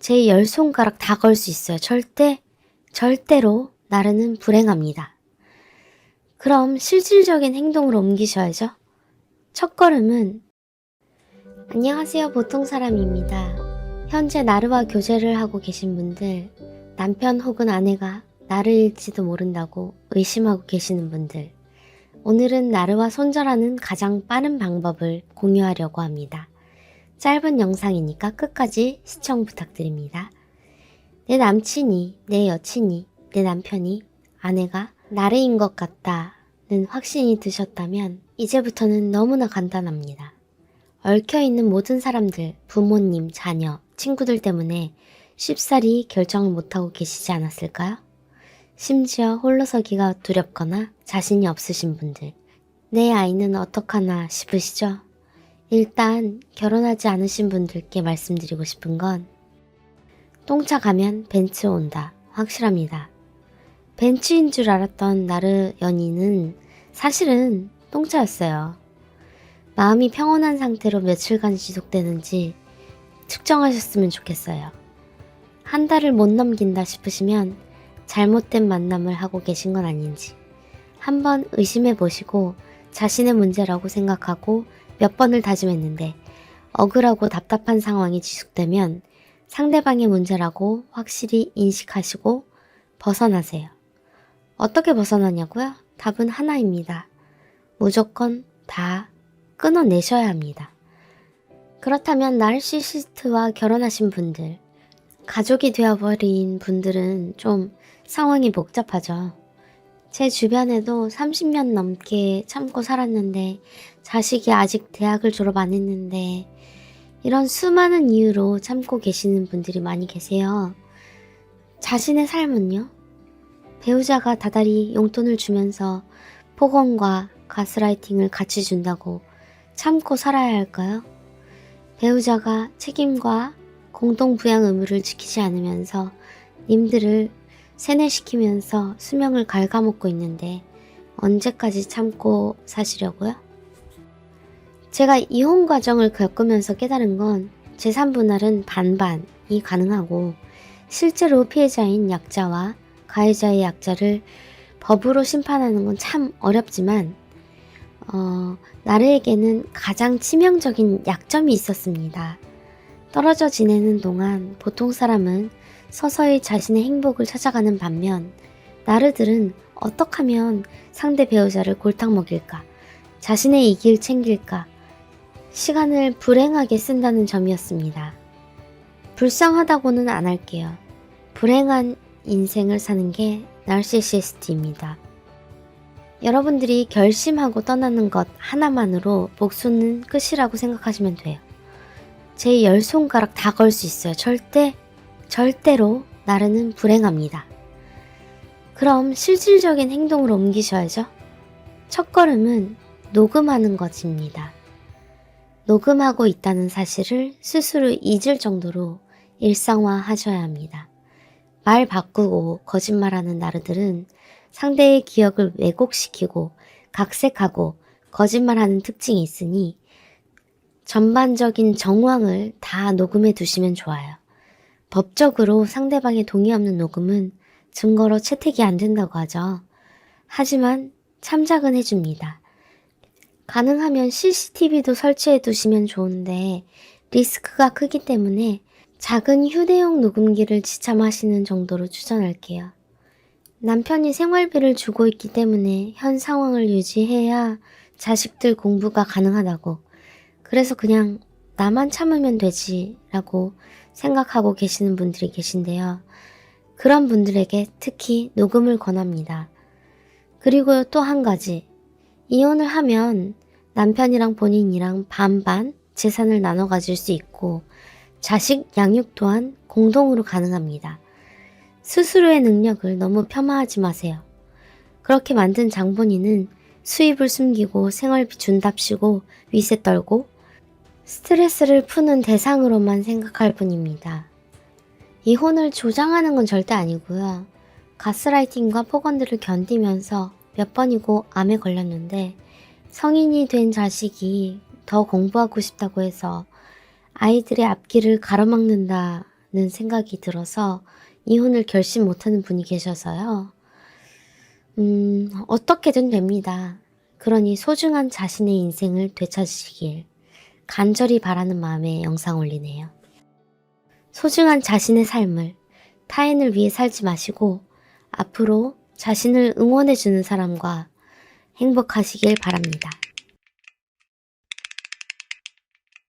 제 10손가락 다 걸 수 있어요. 절대로 나르는 불행합니다. 그럼 실질적인 행동으로 옮기셔야죠. 첫걸음은 안녕하세요, 보통 사람입니다. 현재 나르와 교제를 하고 계신 분들, 남편 혹은 아내가 나르일지도 모른다고 의심하고 계시는 분들, 오늘은 나르와 손절하는 가장 빠른 방법을 공유하려고 합니다. 짧은 영상이니까 끝까지 시청 부탁드립니다. 내 남친이, 내 여친이, 내 남편이, 아내가 나르인 것 같다는 확신이 드셨다면 이제부터는 너무나 간단합니다. 얽혀있는 모든 사람들, 부모님, 자녀, 친구들 때문에 쉽사리 결정을 못하고 계시지 않았을까요? 심지어 홀로서기가 두렵거나 자신이 없으신 분들, 내 아이는 어떡하나 싶으시죠? 일단 결혼하지 않으신 분들께 말씀드리고 싶은 건 똥차 가면 벤츠 온다. 확실합니다. 벤츠인 줄 알았던 나르 연인은 사실은 똥차였어요. 마음이 평온한 상태로 며칠간 지속되는지 측정하셨으면 좋겠어요. 한 달을 못 넘긴다 싶으시면 잘못된 만남을 하고 계신 건 아닌지 한번 의심해 보시고 자신의 문제라고 생각하고 몇 번을 다짐했는데 억울하고 답답한 상황이 지속되면 상대방의 문제라고 확실히 인식하시고 벗어나세요. 어떻게 벗어나냐고요? 답은 하나입니다. 무조건 다 끊어내셔야 합니다. 그렇다면 나르시시스트와 결혼하신 분들, 가족이 되어버린 분들은 좀 상황이 복잡하죠. 제 주변에도 30년 넘게 참고 살았는데 자식이 아직 대학을 졸업 안 했는데 이런 수많은 이유로 참고 계시는 분들이 많이 계세요. 자신의 삶은요? 배우자가 다달이 용돈을 주면서 폭언과 가스라이팅을 같이 준다고 참고 살아야 할까요? 배우자가 책임과 공동부양 의무를 지키지 않으면서 님들을 세뇌시키면서 수명을 갉아먹고 있는데 언제까지 참고 사시려고요? 제가 이혼 과정을 겪으면서 깨달은 건 제3분할은 반반이 가능하고 실제로 피해자인 약자와 가해자의 약자를 법으로 심판하는 건 참 어렵지만 나르에게는 가장 치명적인 약점이 있었습니다. 떨어져 지내는 동안 보통 사람은 서서히 자신의 행복을 찾아가는 반면 나르들은 어떻게 하면 상대 배우자를 골탕 먹일까, 자신의 이익을 챙길까 시간을 불행하게 쓴다는 점이었습니다. 불쌍하다고는 안 할게요. 불행한 인생을 사는 게 나르시시스트입니다. 여러분들이 결심하고 떠나는 것 하나만으로 복수는 끝이라고 생각하시면 돼요. 제 10손가락 다 걸 수 있어요. 절대로 나르는 불행합니다. 그럼 실질적인 행동으로 옮기셔야죠. 첫걸음은 녹음하는 것입니다. 녹음하고 있다는 사실을 스스로 잊을 정도로 일상화하셔야 합니다. 말 바꾸고 거짓말하는 나르들은 상대의 기억을 왜곡시키고 각색하고 거짓말하는 특징이 있으니 전반적인 정황을 다 녹음해 두시면 좋아요. 법적으로 상대방의 동의 없는 녹음은 증거로 채택이 안 된다고 하죠. 하지만 참작은 해줍니다. 가능하면 CCTV도 설치해 두시면 좋은데 리스크가 크기 때문에 작은 휴대용 녹음기를 지참하시는 정도로 추천할게요. 남편이 생활비를 주고 있기 때문에 현 상황을 유지해야 자식들 공부가 가능하다고, 그래서 그냥 나만 참으면 되지 라고 생각하고 계시는 분들이 계신데요. 그런 분들에게 특히 녹음을 권합니다. 그리고 또 한 가지, 이혼을 하면 남편이랑 본인이랑 반반 재산을 나눠 가질 수 있고 자식 양육 또한 공동으로 가능합니다. 스스로의 능력을 너무 폄하하지 마세요. 그렇게 만든 장본인은 수입을 숨기고 생활비 준답시고 위세 떨고 스트레스를 푸는 대상으로만 생각할 뿐입니다. 이혼을 조장하는 건 절대 아니고요. 가스라이팅과 폭언들을 견디면서 몇 번이고 암에 걸렸는데 성인이 된 자식이 더 공부하고 싶다고 해서 아이들의 앞길을 가로막는다는 생각이 들어서 이혼을 결심 못하는 분이 계셔서요. 어떻게든 됩니다. 그러니 소중한 자신의 인생을 되찾으시길 간절히 바라는 마음에 영상 올리네요. 소중한 자신의 삶을 타인을 위해 살지 마시고 앞으로 자신을 응원해주는 사람과 행복하시길 바랍니다.